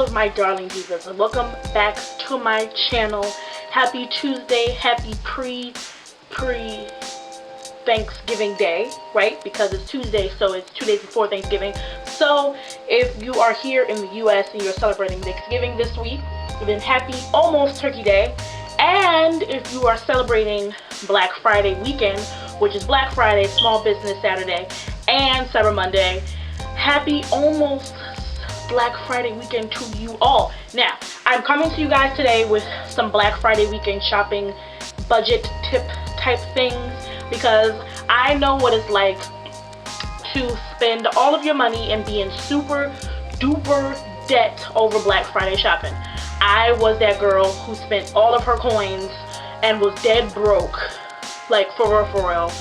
all of my darling divas, and welcome back to my channel. Happy Tuesday, happy pre Thanksgiving Day, right? Because it's Tuesday, so it's 2 days before Thanksgiving. So if you are here in the US and you're celebrating Thanksgiving this week, then happy almost Turkey Day. And if you are celebrating Black Friday weekend, which is Black Friday, Small Business Saturday, and Cyber Monday, happy almost Black Friday weekend to you all. Now, I'm coming to you guys today with some Black Friday weekend shopping budget tip type things, because I know what it's like to spend all of your money and be in super duper debt over Black Friday shopping. I was that girl who spent all of her coins and was dead broke, like for real,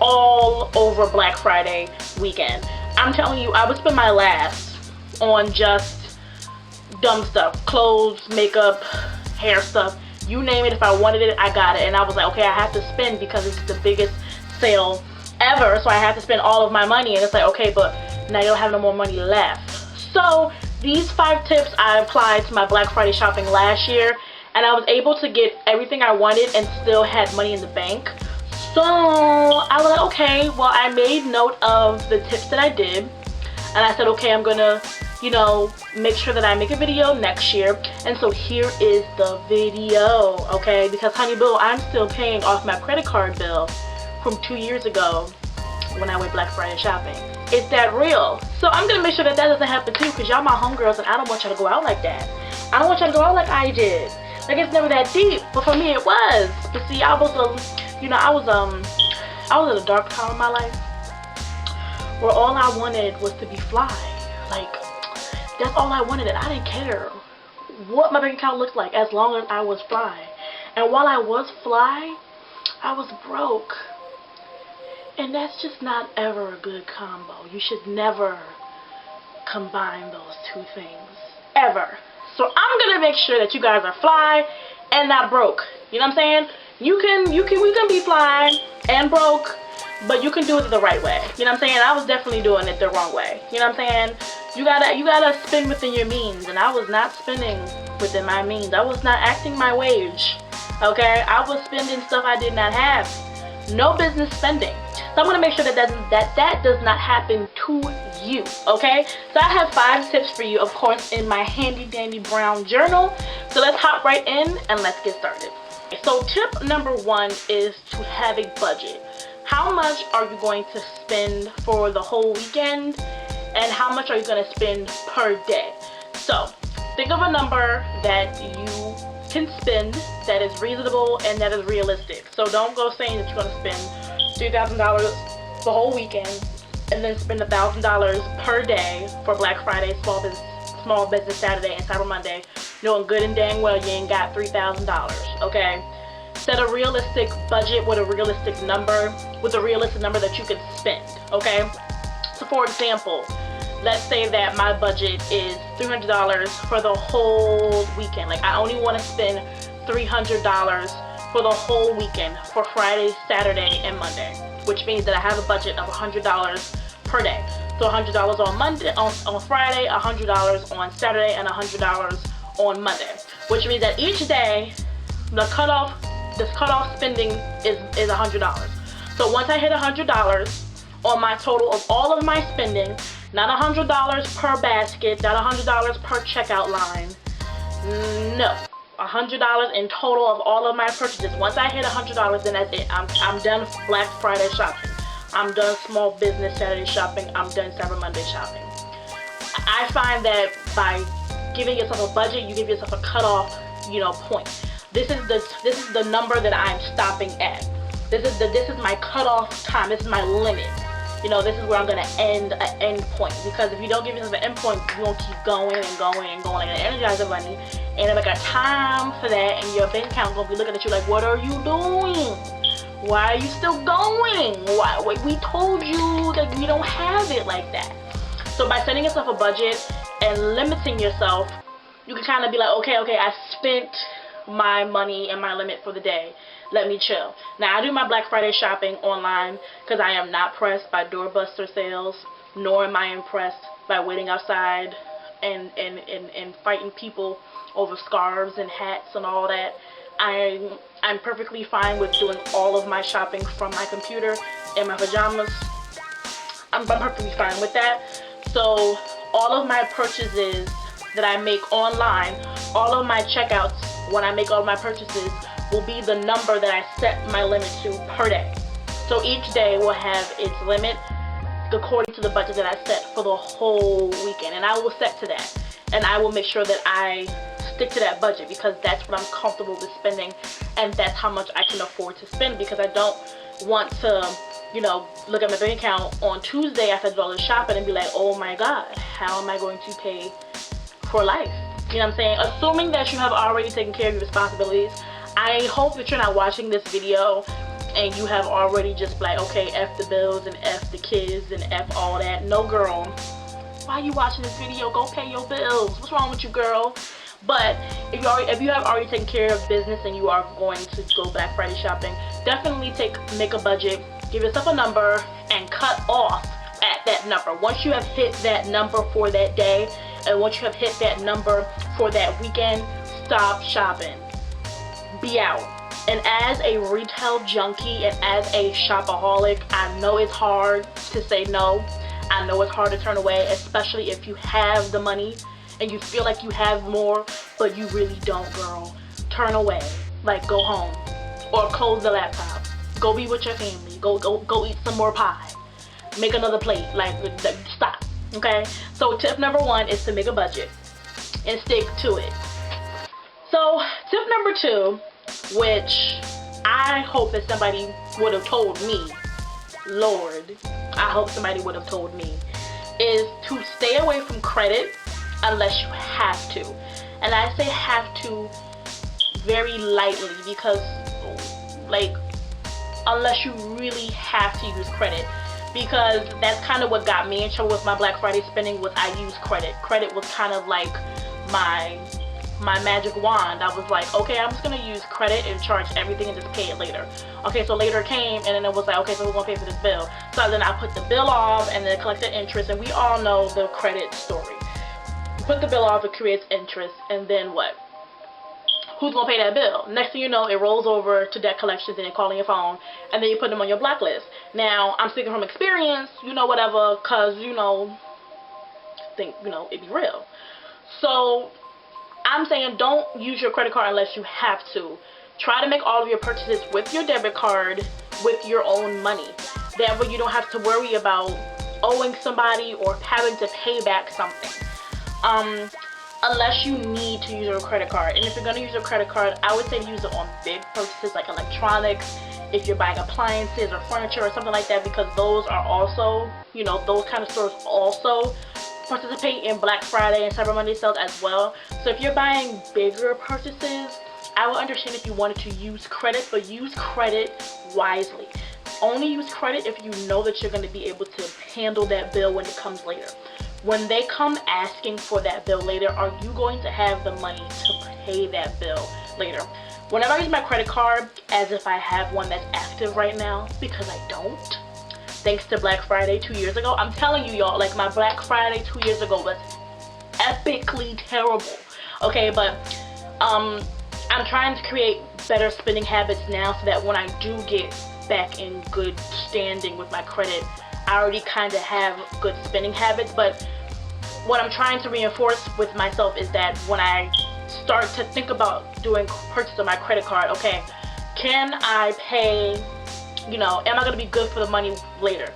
all over Black Friday weekend. I'm telling you, I would spend my last on just dumb stuff, clothes, makeup, hair stuff, you name it. If I wanted it, I got it. And I was like, okay, I have to spend because it's the biggest sale ever, so I have to spend all of my money. And it's like, okay, but now you don't have no more money left. So these 5 tips I applied to my Black Friday shopping last year, and I was able to get everything I wanted and still had money in the bank. So I was like, okay, well, I made note of the tips that I did, and I said, okay, I'm gonna, you know, make sure that I make a video next year. And so here is the video, okay? Because honey boo, I'm still paying off my credit card bill from 2 years ago when I went Black Friday shopping. It's that real. So I'm gonna make sure that that doesn't happen too, because y'all my homegirls and I don't want y'all to go out like that. I don't want y'all to go out like I did. Like, it's never that deep, but for me it was. But see, I was you know, I was at a dark time in my life where all I wanted was to be fly. Like, that's all I wanted. I didn't care what my bank account looked like as long as I was fly. And while I was fly, I was broke. And that's just not ever a good combo. You should never combine those two things, ever. So I'm gonna make sure that you guys are fly and not broke. You know what I'm saying? We can be fly and broke, but you can do it the right way. You know what I'm saying? I was definitely doing it the wrong way. You know what I'm saying? You gotta spend within your means, and I was not spending within my means. I was not acting my wage. Okay? I was spending stuff I did not have. No business spending. So I'm gonna make sure that that does not happen to you. Okay? So I have 5 tips for you, of course, in my handy dandy brown journal. So let's hop right in and let's get started. So tip number 1 is to have a budget. How much are you going to spend for the whole weekend, and how much are you going to spend per day? So think of a number that you can spend that is reasonable and that is realistic. So don't go saying that you're going to spend $3,000 the whole weekend and then spend $1,000 per day for Black Friday, Small Business Saturday, and Cyber Monday, knowing good and dang well you ain't got $3,000. Okay? Set a realistic budget with a realistic number, that you can spend. Okay? So for example, let's say that my budget is $300 for the whole weekend. Like, I only want to spend $300 for the whole weekend for Friday, Saturday, and Monday, which means that I have a budget of $100 per day. So $100 on Monday, on Friday, $100 on Saturday, and $100 on Monday, which means that each day the cutoff spending is $100. So once I hit $100 on my total of all of my spending, not $100 per basket, not $100 per checkout line, no, $100 in total of all of my purchases. Once I hit $100, then that's it. I'm done Black Friday shopping. I'm done Small Business Saturday shopping. I'm done Cyber Monday shopping. I find that by giving yourself a budget, you give yourself a cutoff, you know, point. This is the number that I'm stopping at. This is my cutoff time. This is my limit. You know, this is where I'm gonna end an end point. Because if you don't give yourself an end point, you're gonna keep going and going and going, like an Energizer bunny, and if I got time for that, and your bank account gonna be looking at you like, what are you doing? Why are you still going? Why? We told you that we don't have it like that. So by setting yourself a budget and limiting yourself, you can kind of be like, okay, I spent my money and my limit for the day. Let me chill. Now, I do my Black Friday shopping online because I am not pressed by doorbuster sales, nor am I impressed by waiting outside and fighting people over scarves and hats and all that. I'm perfectly fine with doing all of my shopping from my computer in my pajamas. I'm perfectly fine with that. So all of my purchases that I make online, all of my checkouts when I make all of my purchases will be the number that I set my limit to per day. So each day will have its limit according to the budget that I set for the whole weekend, and I will set to that, and I will make sure that I stick to that budget because that's what I'm comfortable with spending, and that's how much I can afford to spend, because I don't want to, you know, look at my bank account on Tuesday after I do all the shopping and be like, oh my god, how am I going to pay for life? You know what I'm saying? Assuming that you have already taken care of your responsibilities, I hope that you're not watching this video and you have already just like, okay, F the bills and F the kids and F all that. No, girl. Why are you watching this video? Go pay your bills. What's wrong with you, girl? But if you have already taken care of business and you are going to go Black Friday shopping, definitely make a budget, give yourself a number, and cut off at that number. Once you have hit that number for that day, and once you have hit that number for that weekend, stop shopping. Be out. And as a retail junkie and as a shopaholic, I know it's hard to say no. I know it's hard to turn away, especially if you have the money and you feel like you have more, but you really don't, girl. Turn away. Like, go home. Or close the laptop. Go be with your family. Go eat some more pie. Make another plate. Like, stop. Okay? So tip number 1 is to make a budget and stick to it. So tip number 2, which I hope that somebody would have told me, Lord, I hope somebody would have told me, is to stay away from credit unless you have to. And I say have to very lightly, because like, unless you really have to use credit, because that's kind of what got me in trouble with my Black Friday spending. Was I used credit. Credit was kind of like my magic wand. I was like, okay, I'm just gonna use credit and charge everything and just pay it later. Okay, so later came, and then it was like, okay, so we're gonna pay for this bill. So then I put the bill off and then collect the interest, and we all know the credit story. You put the bill off, it creates interest, and then what? Who's gonna pay that bill? Next thing you know, it rolls over to debt collections and they're calling your phone, and then you put them on your blacklist. Now, I'm speaking from experience, you know, whatever, cause you know, think, you know, it be real. So I'm saying don't use your credit card unless you have to. Try to make all of your purchases with your debit card with your own money. That way you don't have to worry about owing somebody or having to pay back something. Unless you need to use your credit card. And if you're going to use your credit card, I would say use it on big purchases like electronics, if you're buying appliances or furniture or something like that, because those are also, you know, those kind of stores also participate in Black Friday and Cyber Monday sales as well. So if you're buying bigger purchases, I would understand if you wanted to use credit, but use credit wisely. Only use credit if you know that you're going to be able to handle that bill when it comes later. When they come asking for that bill later, are you going to have the money to pay that bill later? Whenever I use my credit card, as if I have one that's active right now, because I don't, thanks to Black Friday 2 years ago. I'm telling you, y'all, like, my Black Friday 2 years ago was epically terrible. Okay, but I'm trying to create better spending habits now so that when I do get back in good standing with my credit, I already kind of have good spending habits. But what I'm trying to reinforce with myself is that when I start to think about doing purchase on my credit card, okay, can I pay, you know, am I going to be good for the money later?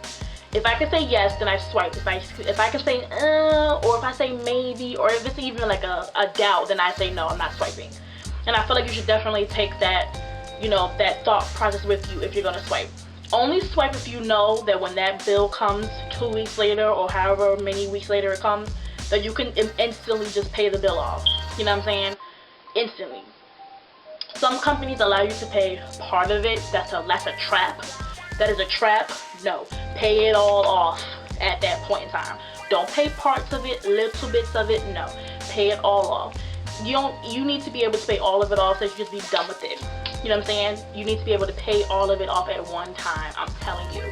If I can say yes, then I swipe. If I can say or if I say maybe, or if it's even like a doubt, then I say no, I'm not swiping. And I feel like you should definitely take that, you know, that thought process with you if you're going to swipe. Only swipe if you know that when that bill comes 2 weeks later or however many weeks later it comes, that you can instantly just pay the bill off. You know what I'm saying? Instantly. Some companies allow you to pay part of it. That's a trap. That is a trap. No. Pay it all off at that point in time. Don't pay parts of it, little bits of it. No. Pay it all off. You need to be able to pay all of it off so you just be done with it. You know what I'm saying? You need to be able to pay all of it off at one time. I'm telling you.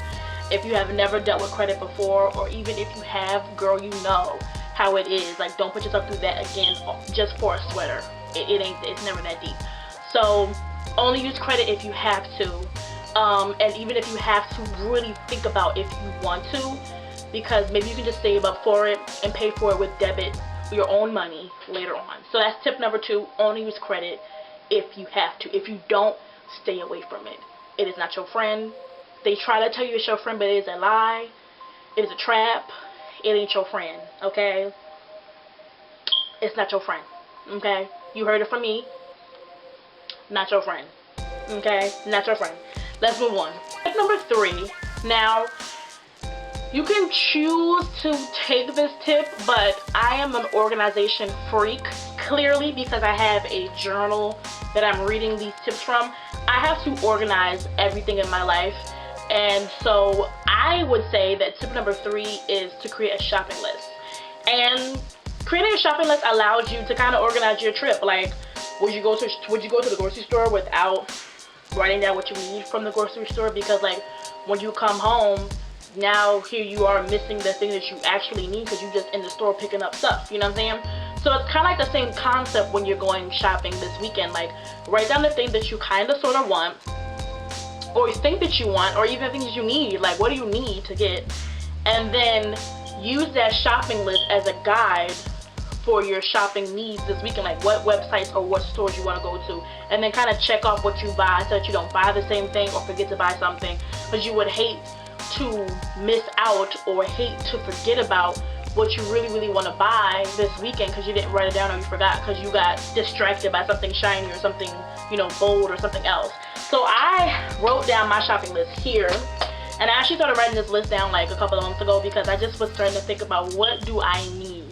If you have never dealt with credit before, or even if you have, girl, you know how it is. Like, don't put yourself through that again just for a sweater. It's never that deep. So only use credit if you have to, and even if you have to, really think about if you want to, because maybe you can just save up for it and pay for it with debit, your own money later on. So that's tip number 2. Only use credit if you have to. If you don't, stay away from it. It is not your friend. They try to tell you it's your friend, but it is a lie. It is a trap. It ain't your friend, okay? It's not your friend, okay? You heard it from me. Not your friend, okay? Not your friend. Let's move on. Tip number 3. Now, you can choose to take this tip, but I am an organization freak, clearly, because I have a journal that I'm reading these tips from. I have to organize everything in my life, and so I would say that tip number 3 is to create a shopping list. And creating a shopping list allows you to kind of organize your trip. Like, would you go to the grocery store without writing down what you need from the grocery store? Because, like, when you come home, now here you are missing the thing that you actually need because you're just in the store picking up stuff, you know what I'm saying? So it's kind of like the same concept when you're going shopping this weekend. Like, write down the thing that you kind of sort of want, or you think that you want, or even things you need. Like, what do you need to get? And then use that shopping list as a guide for your shopping needs this weekend, like what websites or what stores you want to go to, and then kind of check off what you buy so that you don't buy the same thing or forget to buy something, because you would hate to miss out or hate to forget about what you really want to buy this weekend because you didn't write it down or you forgot because you got distracted by something shiny or something, you know, bold or something else. So I wrote down my shopping list here, and I actually started writing this list down like a couple of months ago because I just was starting to think about what do I need.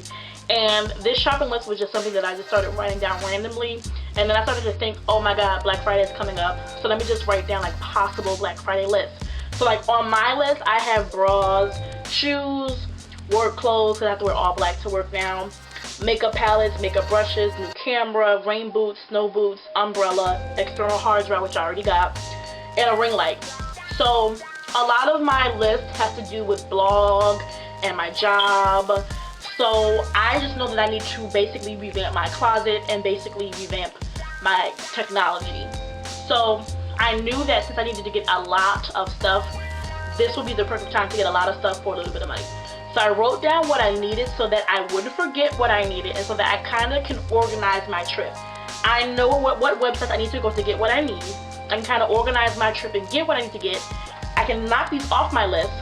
And this shopping list was just something that I just started writing down randomly, and then I started to think, oh my god, Black Friday is coming up, so let me just write down like possible Black Friday lists. So like on my list, I have bras, shoes, work clothes, because I have to wear all black to work now, makeup palettes, makeup brushes, new camera, rain boots, snow boots, umbrella, external hard drive, which I already got, and a ring light. So a lot of my list has to do with blog and my job. So I just know that I need to basically revamp my closet and basically revamp my technology. So I knew that since I needed to get a lot of stuff, this would be the perfect time to get a lot of stuff for a little bit of money. So I wrote down what I needed so that I wouldn't forget what I needed, and so that I kind of can organize my trip. I know what websites I need to go to get what I need. I can kind of organize my trip and get what I need to get. I can knock these off my list,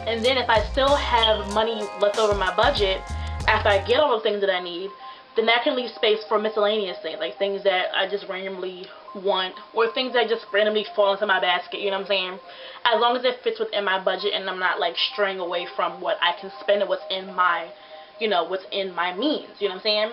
and then if I still have money left over my budget after I get all the things that I need, then that can leave space for miscellaneous things, like things that I just randomly want, or things that just randomly fall into my basket, you know what I'm saying? As long as it fits within my budget and I'm not like straying away from what I can spend and what's in my, you know, what's in my means, you know what I'm saying?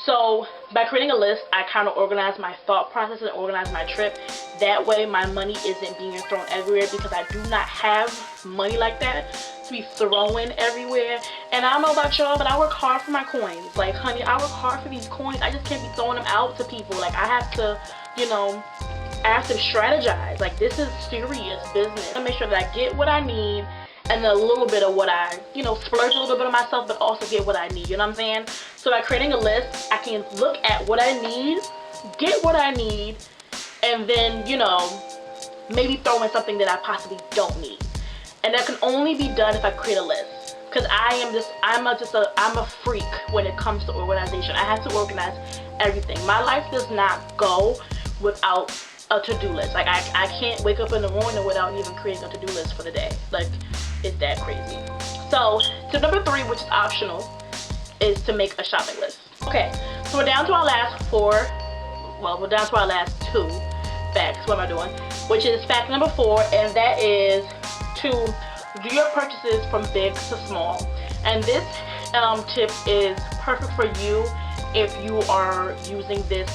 So by creating a list, I kind of organize my thought process and organize my trip. That way my money isn't being thrown everywhere, because I do not have money like that to be throwing everywhere. And I don't know about y'all, but I work hard for my coins. Like, honey, I work hard for these coins. I just can't be throwing them out to people. Like, I have to, you know, I have to strategize. Like, this is serious business. I make sure that I get what I need, and then a little bit of what I, you know, splurge a little bit of myself, but also get what I need, you know what I'm saying? So by creating a list, I can look at what I need, get what I need, and then, you know, maybe throw in something that I possibly don't need. And that can only be done if I create a list, because I'm a freak when it comes to organization. I have to organize everything. My life does not go without a to-do list. Like, I can't wake up in the morning without even creating a to-do list for the day. Like, it's that crazy. So tip number 3, which is optional, is to make a shopping list. Okay, so we're down to our last 4, well, we're down to our last 2 facts. What am I doing? Which is fact number 4, and that is to do your purchases from big to small. And this tip is perfect for you if you are using this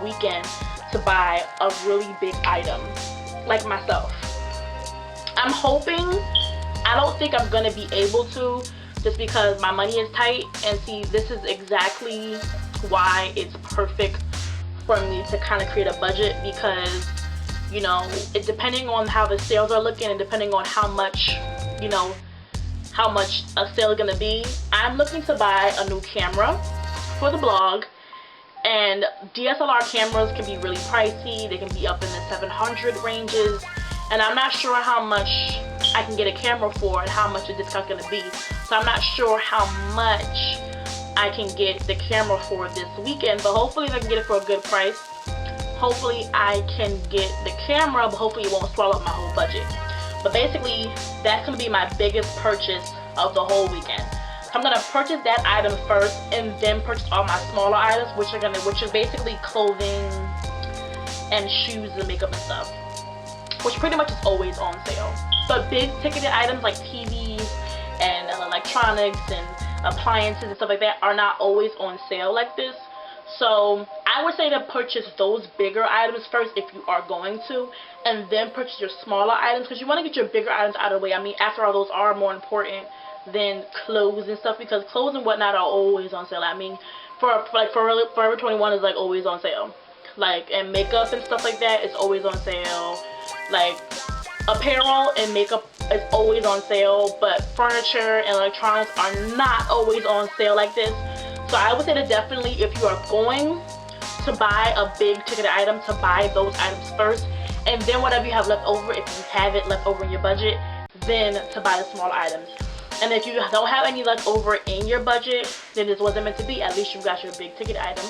weekend to buy a really big item, like myself. I'm hoping, I don't think I'm gonna be able to, just because my money is tight. And see, this is exactly why it's perfect for me to kind of create a budget, because, you know, depending on how the sales are looking and depending on how much, you know, how much a sale is gonna be. I'm looking to buy a new camera for the blog, and DSLR cameras can be really pricey. They can be up in the 700 ranges, and I'm not sure how much I can get a camera for and how much the discount's gonna be. So I'm not sure how much I can get the camera for this weekend, but hopefully I can get it for a good price. Hopefully I can get the camera, but hopefully it won't swallow up my whole budget. But basically, that's gonna be my biggest purchase of the whole weekend. So I'm gonna purchase that item first, and then purchase all my smaller items, which are basically clothing and shoes and makeup and stuff, which pretty much is always on sale. But big ticketed items like TVs and electronics and appliances and stuff like that are not always on sale like this. So I would say to purchase those bigger items first if you are going to, and then purchase your smaller items, because you want to get your bigger items out of the way. I mean, after all, those are more important than clothes and stuff, because clothes and whatnot are always on sale. I mean, Forever 21 is like always on sale, like, and makeup and stuff like that is always on sale. Like, apparel and makeup is always on sale, but furniture and electronics are not always on sale like this. So I would say that definitely, if you are going to buy a big ticket item, to buy those items first, and then whatever you have left over, if you have it left over in your budget, then to buy the small items. And if you don't have any left over in your budget, then this wasn't meant to be. At least you got your big ticket item,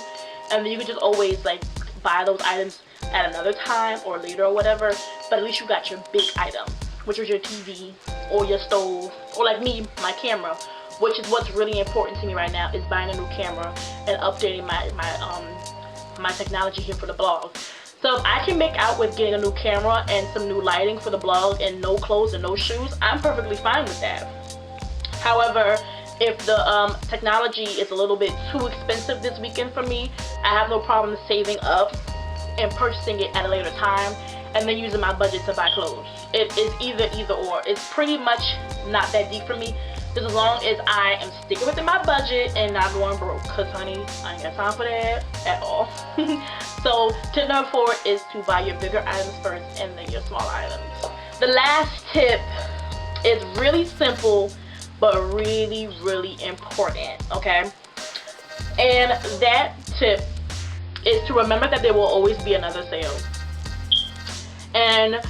and then you can just always like buy those items at another time or later or whatever. But at least you got your big item, which was your TV or your stove, or like me, my camera, which is what's really important to me right now, is buying a new camera and updating my technology here for the blog. So if I can make out with getting a new camera and some new lighting for the blog and no clothes and no shoes, I'm perfectly fine with that. However, if the technology is a little bit too expensive this weekend for me, I have no problem saving up and purchasing it at a later time, and then using my budget to buy clothes. It is either or. It's pretty much not that deep for me, just as long as I am sticking within my budget and not going broke. Cause honey, I ain't got time for that at all. So tip number 4 is to buy your bigger items first and then your smaller items. The last tip is really simple, but really, really important, okay? And that tip is to remember that there will always be another sale. And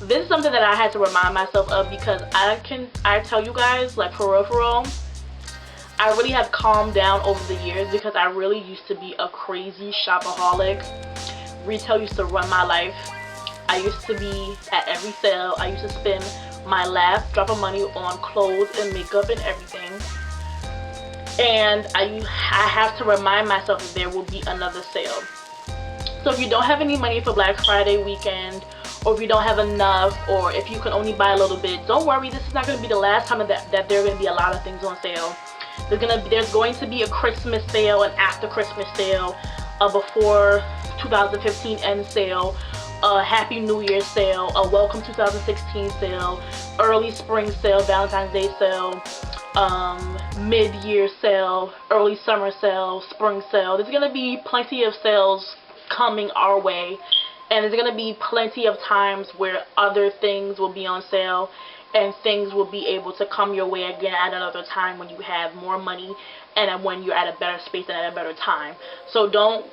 this is something that I had to remind myself of, because I tell you guys, like, for real, I really have calmed down over the years, because I really used to be a crazy shopaholic. Retail used to run my life. I used to be at every sale. I used to spend my last drop of money on clothes and makeup and everything. And I have to remind myself that there will be another sale. So if you don't have any money for Black Friday weekend, or if you don't have enough, or if you can only buy a little bit, don't worry, this is not going to be the last time that there are going to be a lot of things on sale. There's going to be a Christmas sale, an after Christmas sale, a before 2015 end sale, a Happy New Year sale, a Welcome 2016 sale, early spring sale, Valentine's Day sale, mid-year sale, early summer sale, spring sale. There's going to be plenty of sales coming our way, and there's going to be plenty of times where other things will be on sale, and things will be able to come your way again at another time when you have more money and when you're at a better space and at a better time. So don't,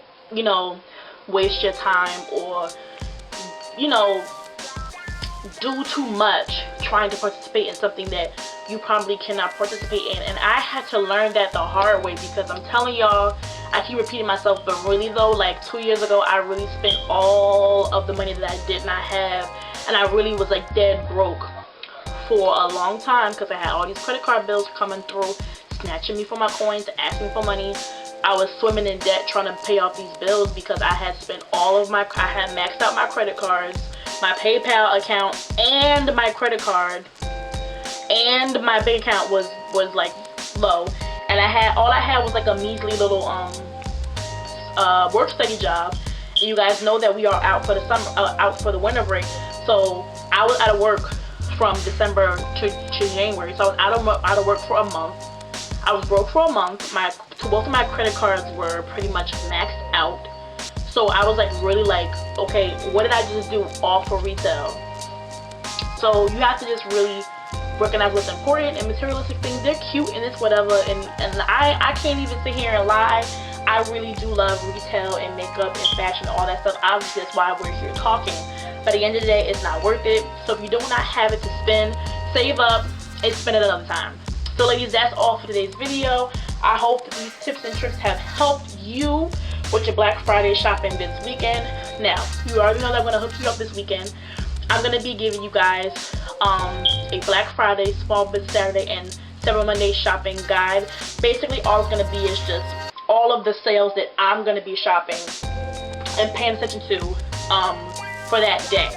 waste your time, or, do too much trying to participate in something that you probably cannot participate in. And I had to learn that the hard way, because I'm telling y'all, I keep repeating myself, but really though, like 2 years ago, I really spent all of the money that I did not have, and I really was like dead broke for a long time, because I had all these credit card bills coming through, snatching me for my coins, asking for money. I was swimming in debt trying to pay off these bills, because I had spent I had maxed out my credit cards, my PayPal account, and my credit card, and my bank account was like low, and all I had was like a measly little work study job. And you guys know that we are out for the summer, out for the winter break, so I was out of work from December to January, so I was out of work for a month. I was broke for a month. Both of my credit cards were pretty much maxed out. So I was like really like, okay, what did I just do all for retail? So you have to just really recognize what's important, and materialistic things, they're cute and it's whatever, and I can't even sit here and lie. I really do love retail and makeup and fashion, all that stuff. Obviously that's why we're here talking, but at the end of the day, it's not worth it. So if you do not have it to spend, save up and spend it another time. So ladies, that's all for today's video. I hope that these tips and tricks have helped you with your Black Friday shopping this weekend. Now, you already know that I'm going to hook you up this weekend. I'm going to be giving you guys a Black Friday, Small Business Saturday, and Cyber Monday shopping guide. Basically, all it's going to be is just all of the sales that I'm going to be shopping and paying attention to for that day.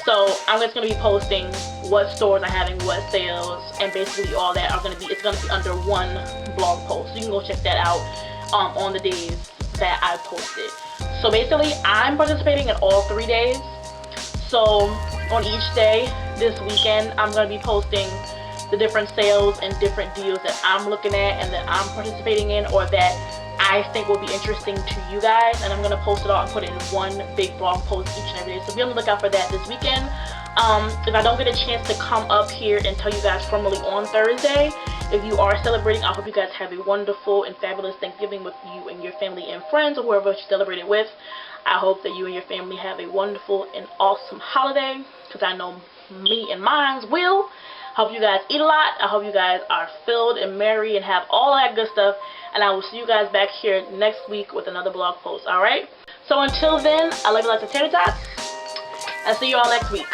So I'm just going to be posting what stores are having what sales, and basically all that are going to be, it's going to be under one blog post. So you can go check that out on the days that I posted. So basically I'm participating in all 3 days. So on each day this weekend, I'm going to be posting the different sales and different deals that I'm looking at and that I'm participating in, or that I think will be interesting to you guys, and I'm going to post it all and put it in one big blog post each and every day. So be on the lookout for that this weekend. If I don't get a chance to come up here and tell you guys formally on Thursday, if you are celebrating, I hope you guys have a wonderful and fabulous Thanksgiving with you and your family and friends, or whoever you celebrate it with. I hope that you and your family have a wonderful and awesome holiday, because I know me and mine will. Hope you guys eat a lot. I hope you guys are filled and merry and have all that good stuff. And I will see you guys back here next week with another blog post. Alright? So until then, I love you like the tater tots. I'll see you all next week.